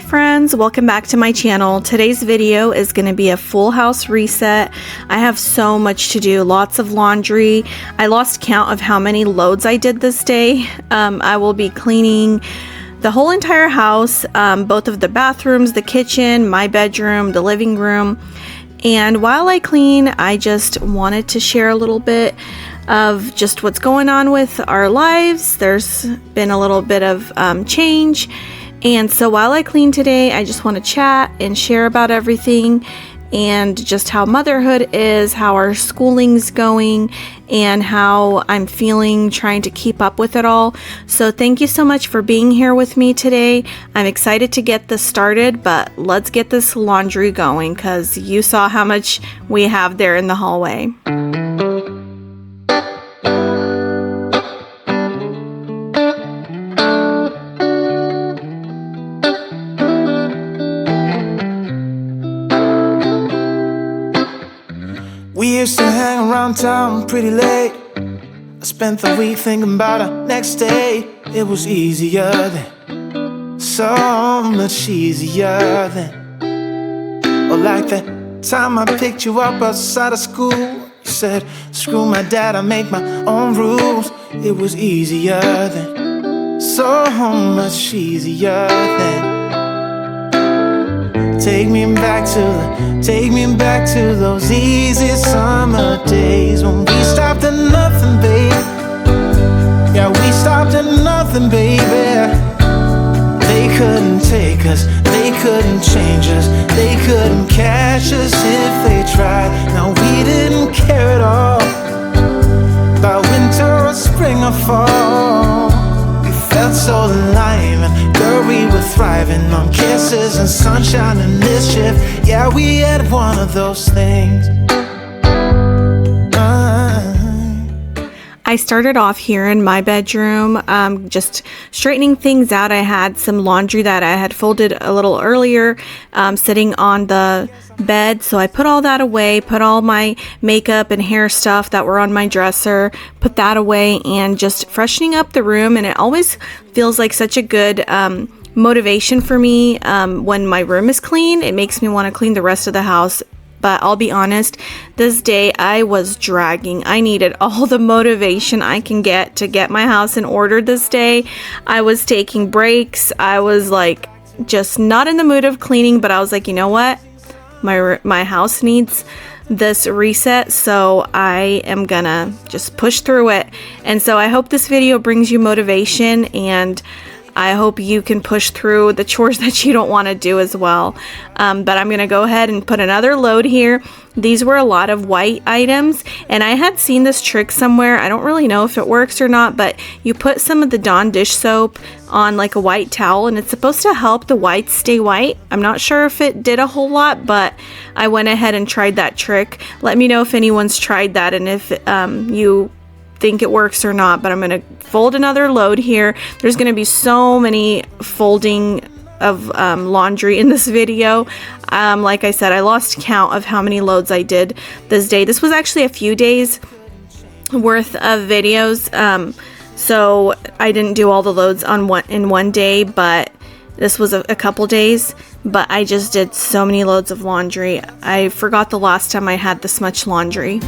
friends, welcome back to my channel. Today's video is going to be a full house reset. I have so much to do, lots of laundry. I lost count of how many loads I did this day. I will be cleaning the whole entire house, both of the bathrooms, the kitchen, my bedroom, the living room. And while I clean, I just wanted to share a little bit of just what's going on with our lives. There's been a little bit of change. And so while I clean today, I just want to chat and share about everything and just how motherhood is, how our schooling's going, and how I'm feeling trying to keep up with it all. So thank you so much for being here with me today. I'm excited to get this started, but let's get this laundry going because you saw how much we have there in the hallway. We used to hang around town pretty late. I spent the week thinking about our next day. It was easier then, so much easier then. Or like that time I picked you up outside of school. You said, screw my dad, I make my own rules. It was easier then, so much easier then. Take me back to those easy summer days when we stopped at nothing, baby. Yeah, we stopped at nothing, baby. They couldn't take us, they couldn't change us, they couldn't catch us if they tried. Now we didn't care at all about winter or spring or fall. We felt so alive, and girl, we were thriving on kisses and sunshine and mischief. Yeah, we had one of those things. I started off here in my bedroom, just straightening things out. I had some laundry that I had folded a little earlier, sitting on the bed. So I put all that away, put all my makeup and hair stuff that were on my dresser, put that away, and just freshening up the room. And it always feels like such a good motivation for me when my room is clean. It makes me want to clean the rest of the house. But I'll be honest, this day I was dragging. I needed all the motivation I can get to get my house in order this day. I was taking breaks. I was like just not in the mood of cleaning, but I was like, you know what? My house needs this reset, so I am gonna just push through it. And so I hope this video brings you motivation, and I hope you can push through the chores that you don't want to do as well. But I'm going to go ahead and put another load here. These were a lot of white items, and I had seen this trick somewhere. I don't really know if it works or not, but you put some of the Dawn dish soap on like a white towel, and it's supposed to help the whites stay white. I'm not sure if it did a whole lot, but I went ahead and tried that trick. Let me know if anyone's tried that and if you think it works or not. But I'm going to fold another load here. There's going to be so many folding of laundry in this video. Like I said, I lost count of how many loads I did this day. This was actually a few days worth of videos, so I didn't do all the loads in one day, but this was a couple days. But I just did so many loads of laundry. I forgot the last time I had this much laundry.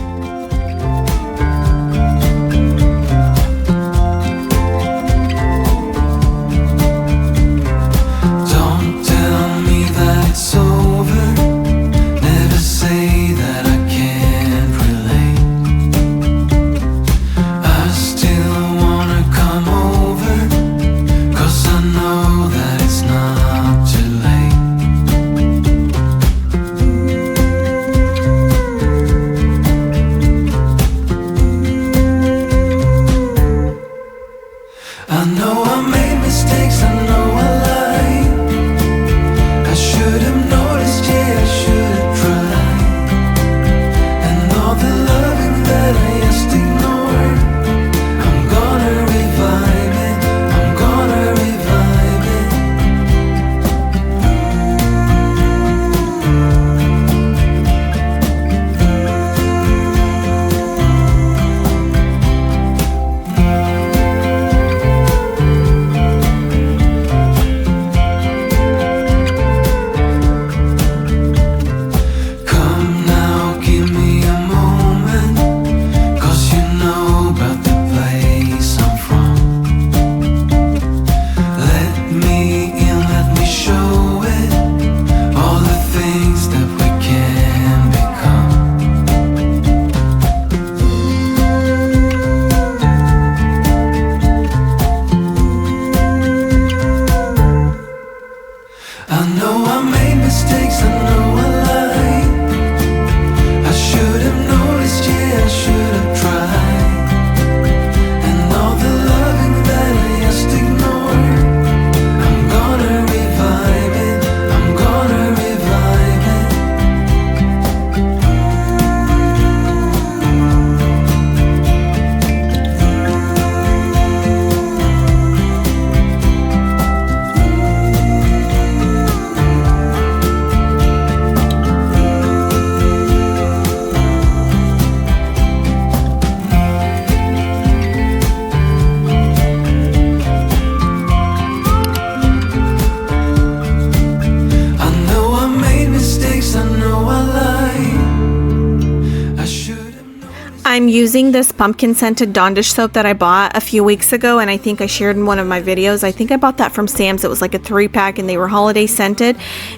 using this pumpkin scented Dawn dish soap that I bought a few weeks ago, and I think I shared in one of my videos. I think I bought that from Sam's. It was like a 3-pack and they were holiday scented,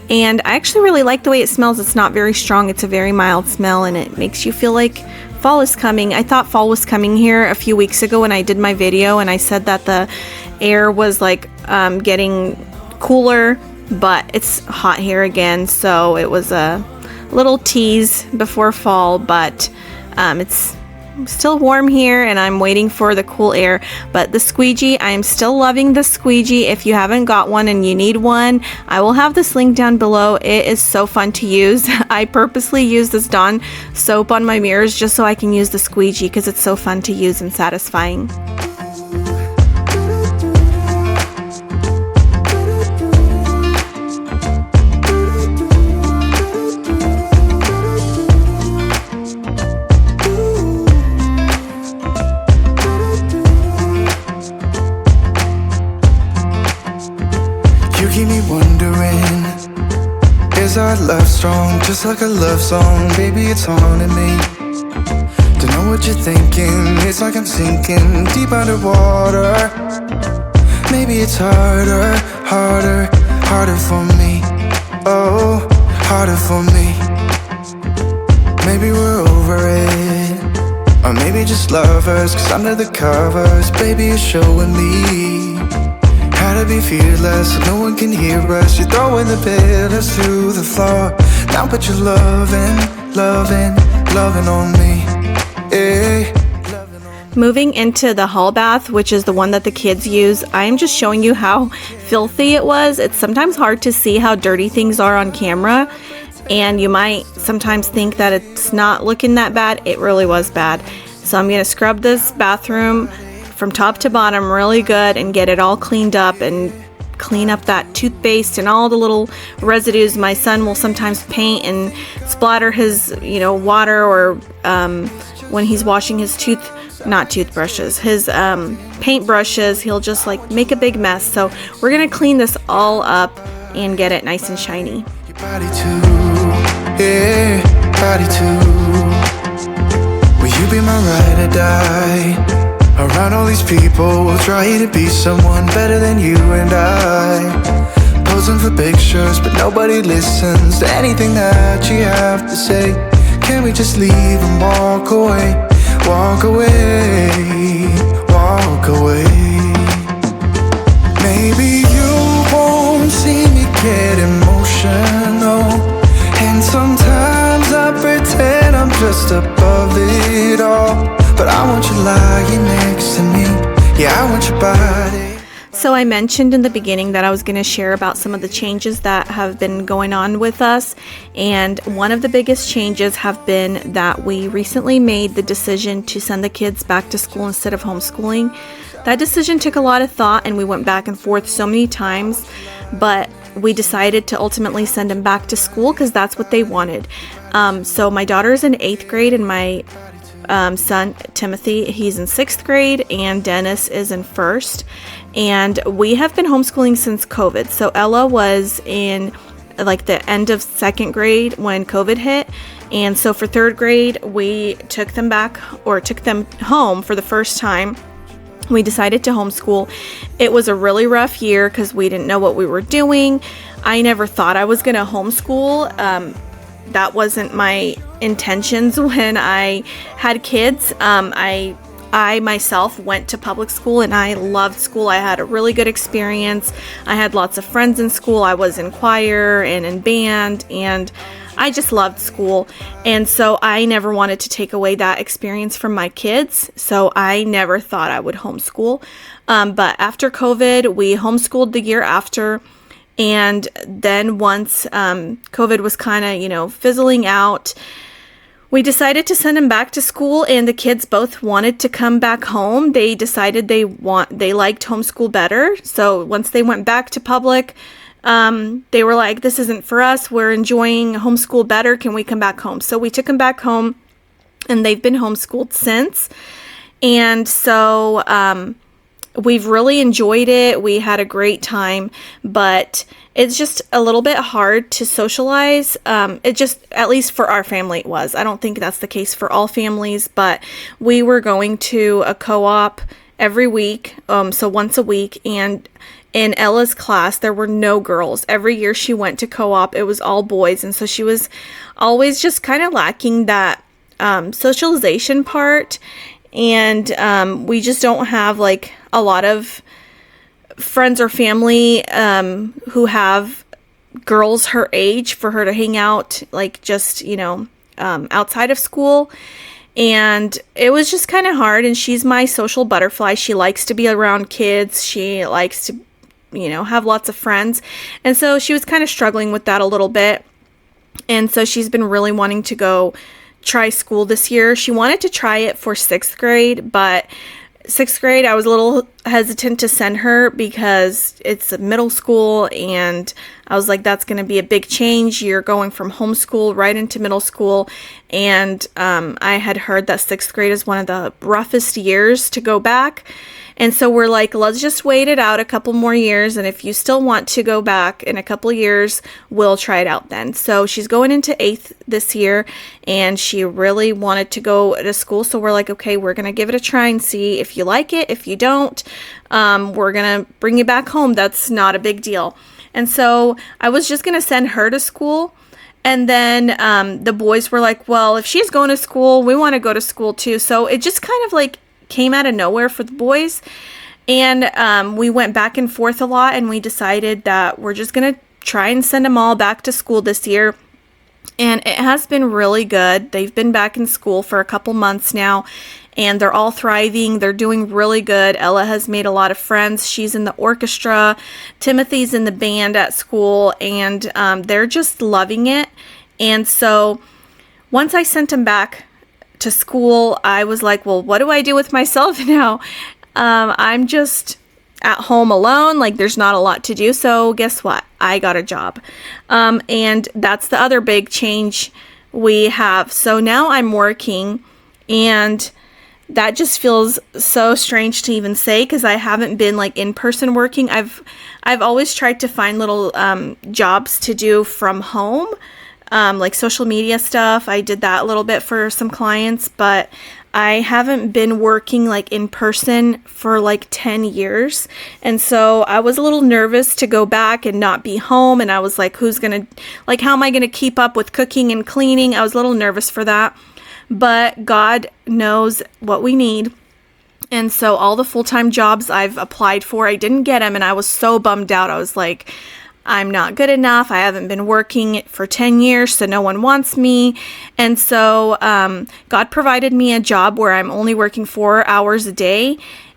and I actually really like the way it smells. It's not very strong. It's a very mild smell, and it makes you feel like fall is coming. I thought fall was coming here a few weeks ago when I did my video, and I said that the air was like getting cooler, but it's hot here again, so it was a little tease before fall, but it's still warm here and I'm waiting for the cool air. But the squeegee, I'm still loving the squeegee. If you haven't got one and you need one, I will have this link down below. It is so fun to use. I purposely use this Dawn soap on my mirrors just so I can use the squeegee because it's so fun to use and satisfying. Keep me wondering, is our love strong? Just like a love song, baby, it's haunting me. Don't know what you're thinking, it's like I'm sinking deep underwater. Maybe it's harder, harder, harder for me. Oh, harder for me. Maybe we're over it, or maybe just lovers, cause under the covers, baby, you're showing me how to be fearless, so no one can hear us. You're throwing the pillars through the floor. Now put your loving, loving, loving on me. Hey. Moving into the hall bath, which is the one that the kids use, I'm just showing you how filthy it was. It's sometimes hard to see how dirty things are on camera, and you might sometimes think that it's not looking that bad. It really was bad. So I'm going to scrub this bathroom from top to bottom really good and get it all cleaned up and clean up that toothpaste and all the little residues. My son will sometimes paint and splatter his, water, or when he's washing his toothbrushes, his paint brushes, he'll just like make a big mess. So we're gonna clean this all up and get it nice and shiny. Your body too, yeah, body too. Will you be my ride or die? Around all these people, we'll try to be someone better than you and I. Posing for pictures, but nobody listens to anything that you have to say. Can we just leave and walk away? Walk away, walk away. Maybe you won't see me get emotional, and sometimes I pretend I'm just above it all. But I want you lying next to me. Yeah, I want your body. So I mentioned in the beginning that I was going to share about some of the changes that have been going on with us. And one of the biggest changes have been that we recently made the decision to send the kids back to school instead of homeschooling. That decision took a lot of thought and we went back and forth so many times. But we decided to ultimately send them back to school because that's what they wanted. So my daughter's in 8th grade and my son Timothy, he's in 6th grade, and Dennis is in 1st, and we have been homeschooling since COVID. So Ella was in like the end of 2nd grade when COVID hit, and so for 3rd grade we took them home for the first time. We decided to homeschool. It was a really rough year because we didn't know what we were doing. I never thought I was going to homeschool. That wasn't my intentions when I had kids. I myself went to public school and I loved school. I had a really good experience. I had lots of friends in school. I was in choir and in band, and I just loved school. And so I never wanted to take away that experience from my kids. So I never thought I would homeschool. But after COVID, we homeschooled the year after. And then once COVID was kind of, fizzling out, we decided to send them back to school, and the kids both wanted to come back home. They decided they liked homeschool better. So once they went back to public, they were like, this isn't for us. We're enjoying homeschool better. Can we come back home? So we took them back home, and they've been homeschooled since. And so we've really enjoyed it. We had a great time, but it's just a little bit hard to socialize. It just, at least for our family, it was. I don't think that's the case for all families, but we were going to a co-op every week, so once a week, and in Ella's class, there were no girls. Every year she went to co-op, it was all boys, and so she was always just kind of lacking that socialization part, and we just don't have like a lot of friends or family who have girls her age for her to hang out, like just, outside of school. And it was just kind of hard. And she's my social butterfly. She likes to be around kids. She likes to, have lots of friends. And so she was kind of struggling with that a little bit. And so she's been really wanting to go try school this year. She wanted to try it for 6th grade, but 6th grade, I was a little hesitant to send her because it's a middle school, and I was like, that's going to be a big change. You're going from homeschool right into middle school, and I had heard that 6th grade is one of the roughest years to go back, and so we're like, let's just wait it out a couple more years, and if you still want to go back in a couple years, we'll try it out then. So she's going into 8th this year, and she really wanted to go to school, so we're like, okay, we're going to give it a try and see if you like it. If you don't, we're going to bring you back home. That's not a big deal. And so I was just going to send her to school, and then the boys were like, well, if she's going to school, we want to go to school too. So it just kind of like came out of nowhere for the boys, and we went back and forth a lot, and we decided that we're just gonna try and send them all back to school this year. And it has been really good. They've been back in school for a couple months now, and they're all thriving. They're doing really good. Ella has made a lot of friends. She's in the orchestra. Timothy's in the band at school, and they're just loving it. And so once I sent them back to school, I was like, well, what do I do with myself now? I'm just at home alone. Like, there's not a lot to do. So guess what? I got a job. And that's the other big change we have. So now I'm working, and that just feels so strange to even say, because I haven't been like in person working. I've always tried to find little jobs to do from home. Like social media stuff. I did that a little bit for some clients, but I haven't been working like in person for like 10 years. And so I was a little nervous to go back and not be home. And I was like, how am I going to keep up with cooking and cleaning? I was a little nervous for that, but God knows what we need. And so all the full-time jobs I've applied for, I didn't get them. And I was so bummed out. I was like, I'm not good enough. I haven't been working for 10 years, so no one wants me. And so God provided me a job where I'm only working 4 hours a day,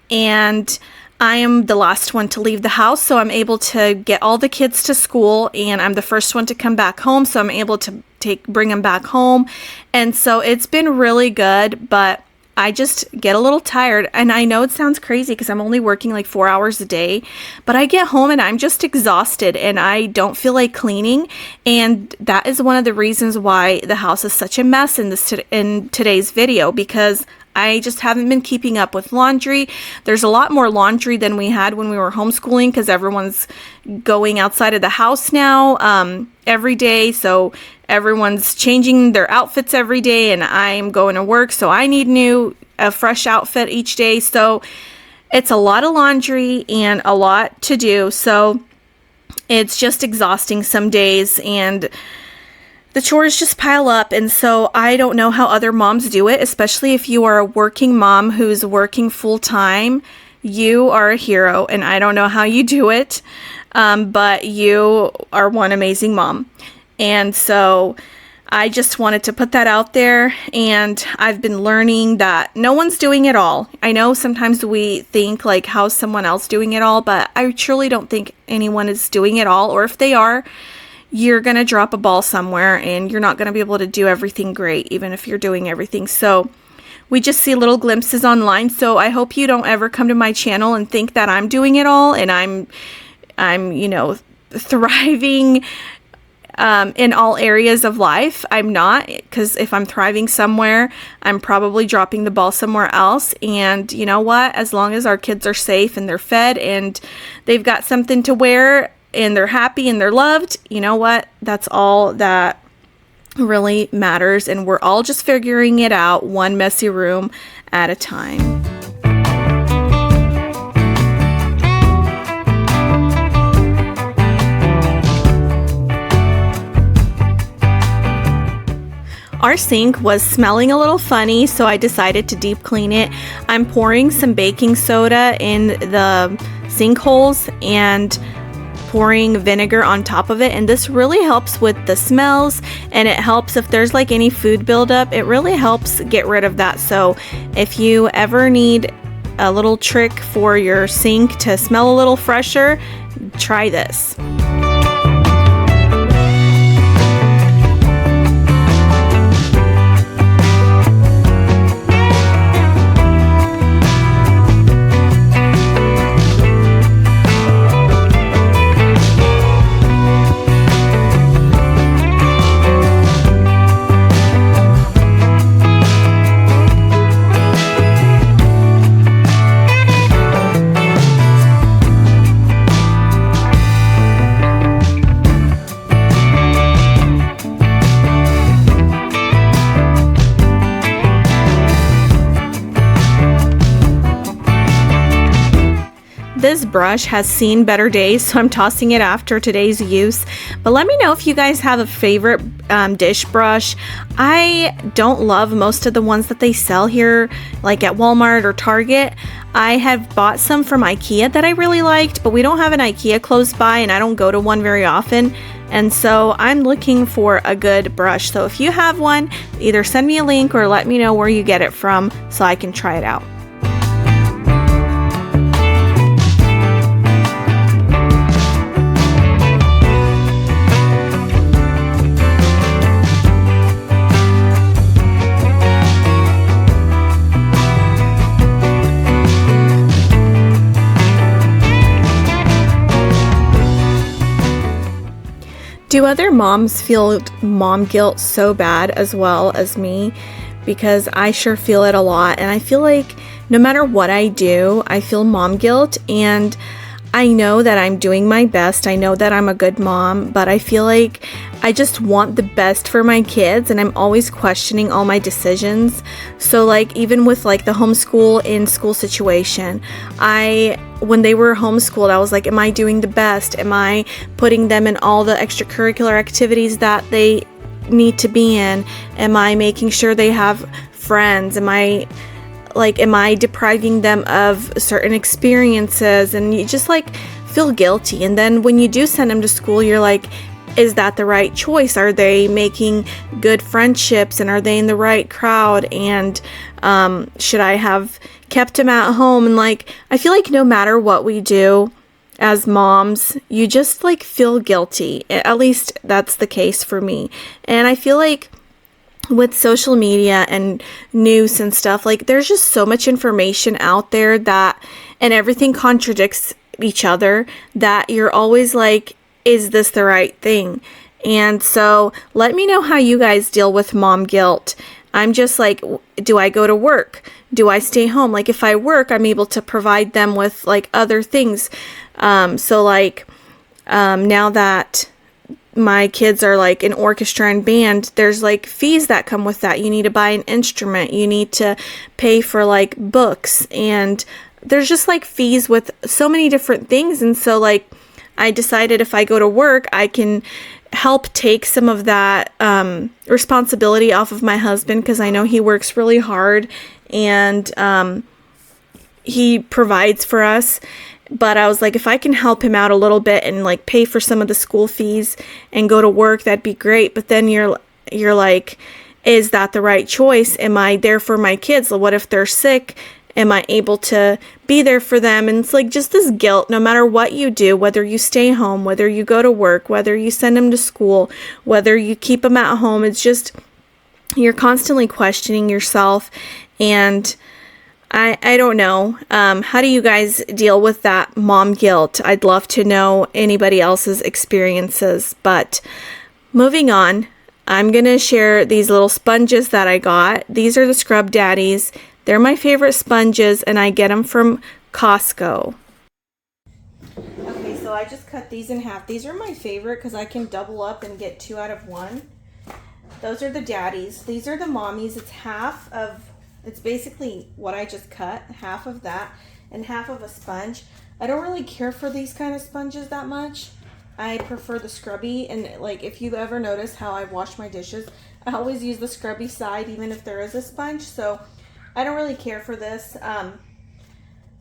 and I am the last one to leave the house, so I'm able to get all the kids to school, and I'm the first one to come back home, so I'm able to bring them back home. And so it's been really good, but I just get a little tired, and I know it sounds crazy because I'm only working like 4 hours a day, but I get home and I'm just exhausted, and I don't feel like cleaning. And that is one of the reasons why the house is such a mess in today's video, because I just haven't been keeping up with laundry. There's a lot more laundry than we had when we were homeschooling, because everyone's going outside of the house now every day. So everyone's changing their outfits every day, and I'm going to work, so I need a fresh outfit each day. So it's a lot of laundry and a lot to do. So it's just exhausting some days, and the chores just pile up. And so I don't know how other moms do it, especially if you are a working mom who's working full time. You are a hero, and I don't know how you do it, but you are one amazing mom. And so I just wanted to put that out there, and I've been learning that no one's doing it all. I know sometimes we think like, how's someone else doing it all? But I truly don't think anyone is doing it all. Or if they are, you're going to drop a ball somewhere, and you're not going to be able to do everything great, even if you're doing everything. So we just see little glimpses online. So I hope you don't ever come to my channel and think that I'm doing it all, and I'm thriving in all areas of life. I'm not, because if I'm thriving somewhere, I'm probably dropping the ball somewhere else. And you know what? As long as our kids are safe and they're fed and they've got something to wear and they're happy and they're loved, you know what? That's all that really matters. And we're all just figuring it out one messy room at a time. Our sink was smelling a little funny, so I decided to deep clean it. I'm pouring some baking soda in the sink holes and pouring vinegar on top of it, and this really helps with the smells, and it helps if there's like any food buildup. It really helps get rid of that. So if you ever need a little trick for your sink to smell a little fresher, try this. This brush has seen better days, so I'm tossing it after today's use. But let me know if you guys have a favorite dish brush. I don't love most of the ones that they sell here, like at Walmart or Target. I have bought some from IKEA that I really liked, but we don't have an IKEA close by, and I don't go to one very often. And so I'm looking for a good brush. So if you have one, either send me a link or let me know where you get it from so I can try it out. Do other moms feel mom guilt so bad as well as me? Because I sure feel it a lot, and I feel like no matter what I do, I feel mom guilt, and I know that I'm doing my best. I know that I'm a good mom, but I feel like I just want the best for my kids, and I'm always questioning all my decisions. So like even with like the homeschool in school situation, when they were homeschooled, I was like, am I doing the best? Am I putting them in all the extracurricular activities that they need to be in? Am I making sure they have friends? Am I depriving them of certain experiences? And you just like feel guilty. And then when you do send them to school, you're like, is that the right choice? Are they making good friendships, and are they in the right crowd? And should I have kept them at home? And like, I feel like no matter what we do as moms, you just like feel guilty. At least that's the case for me. And I feel like with social media and news and stuff, like there's just so much information out there and everything contradicts each other, that you're always like, is this the right thing? And so let me know how you guys deal with mom guilt. I'm just like, do I go to work? Do I stay home? Like if I work, I'm able to provide them with like other things. So like now that my kids are like in orchestra and band, there's like fees that come with that. You need to buy an instrument. You need to pay for like books, and there's just like fees with so many different things. And so like I decided if I go to work, I can help take some of that responsibility off of my husband, because I know he works really hard and he provides for us. But I was like, if I can help him out a little bit and like pay for some of the school fees and go to work, that'd be great. But then you're like, is that the right choice? Am I there for my kids? What if they're sick? Am I able to be there for them? And it's like just this guilt, no matter what you do, whether you stay home, whether you go to work, whether you send them to school, whether you keep them at home, it's just, you're constantly questioning yourself. And I don't know. How do you guys deal with that mom guilt? I'd love to know anybody else's experiences, but Moving on, I'm going to share these little sponges that I got. These are the Scrub Daddies. They're my favorite sponges, and I get them from Costco. Okay, so I just cut these in half. These are my favorite because I can double up and get 2 out of 1. Those are the daddies. These are the mommies. It's basically what I just cut, half of that and half of a sponge. I don't really care for these kind of sponges that much. I prefer the scrubby, and like if you ever notice how I wash my dishes, I always use the scrubby side even if there is a sponge, so I don't really care for this. I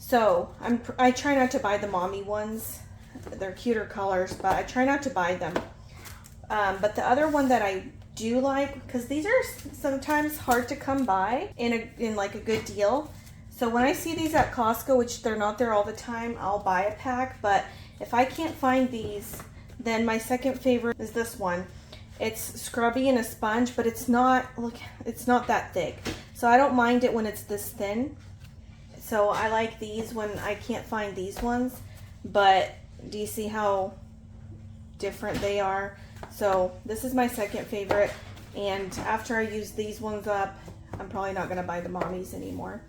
try not to buy the mommy ones. They're cuter colors, but I try not to buy them. But the other one that I do like, because these are sometimes hard to come by in like a good deal. So when I see these at Costco, which they're not there all the time, I'll buy a pack. But if I can't find these, then my second favorite is this one. It's scrubby and a sponge, but it's not that thick. So I don't mind it when it's this thin. So I like these when I can't find these ones. But do you see how different they are? So this is my second favorite. And after I use these ones up, I'm probably not going to buy the mommies anymore.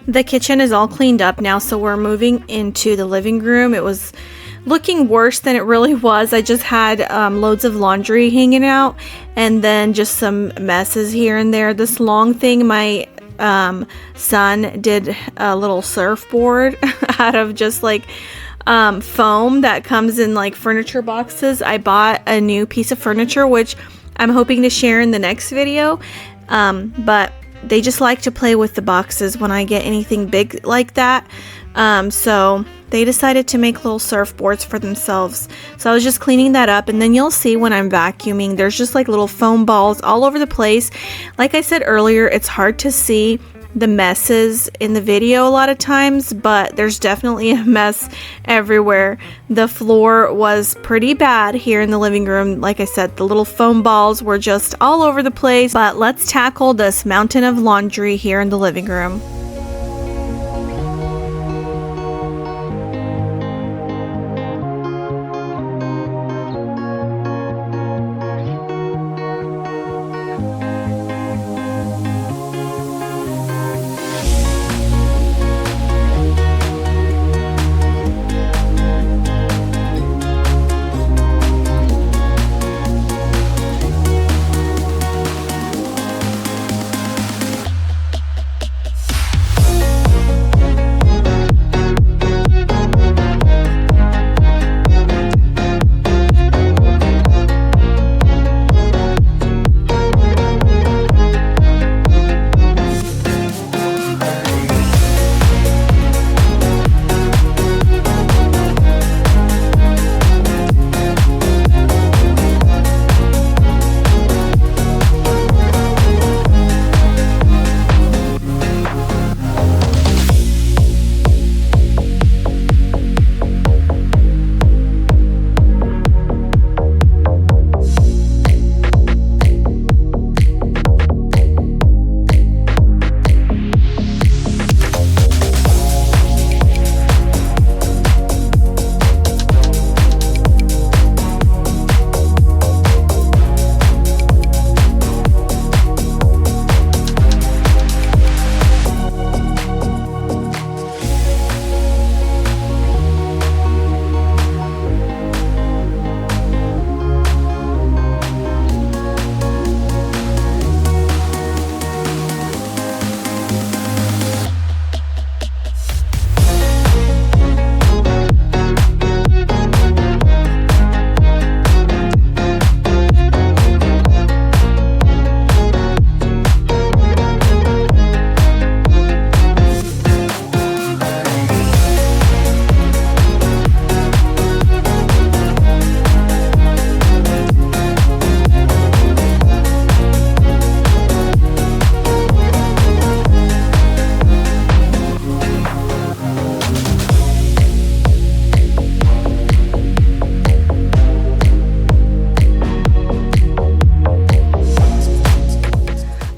The kitchen is all cleaned up now, so we're moving into the living room. It was looking worse than it really was. I just had loads of laundry hanging out and then just some messes here and there. This long thing, my son did a little surfboard out of just like foam that comes in like furniture boxes. I bought a new piece of furniture, which I'm hoping to share in the next video, but they just like to play with the boxes when I get anything big like that. So they decided to make little surfboards for themselves. So I was just cleaning that up, and then you'll see when I'm vacuuming, there's just like little foam balls all over the place. Like I said earlier, it's hard to see the messes in the video a lot of times, but there's definitely a mess everywhere. The floor was pretty bad here in the living room. Like I said, the little foam balls were just all over the place, but let's tackle this mountain of laundry here in the living room.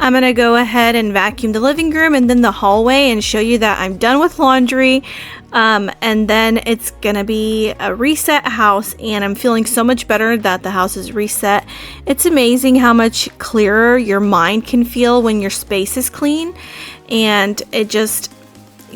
I'm going to go ahead and vacuum the living room and then the hallway and show you that I'm done with laundry. And then it's going to be a reset house, and I'm feeling so much better that the house is reset. It's amazing how much clearer your mind can feel when your space is clean, and it just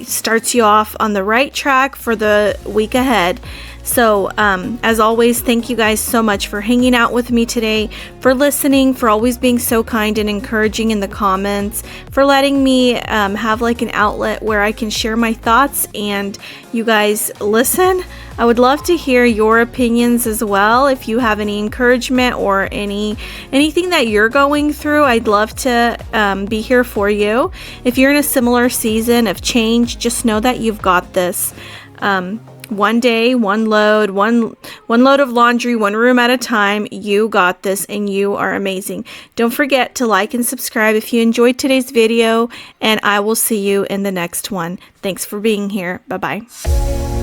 starts you off on the right track for the week ahead. So as always, thank you guys so much for hanging out with me today, for listening, for always being so kind and encouraging in the comments, for letting me have like an outlet where I can share my thoughts and you guys listen. I would love to hear your opinions as well. If you have any encouragement or anything that you're going through, I'd love to be here for you. If you're in a similar season of change, just know that you've got this. One day, one load of laundry, one room at a time. You got this, and you are amazing. Don't forget to like and subscribe if you enjoyed today's video, and I will see you in the next one. Thanks for being here. Bye-bye.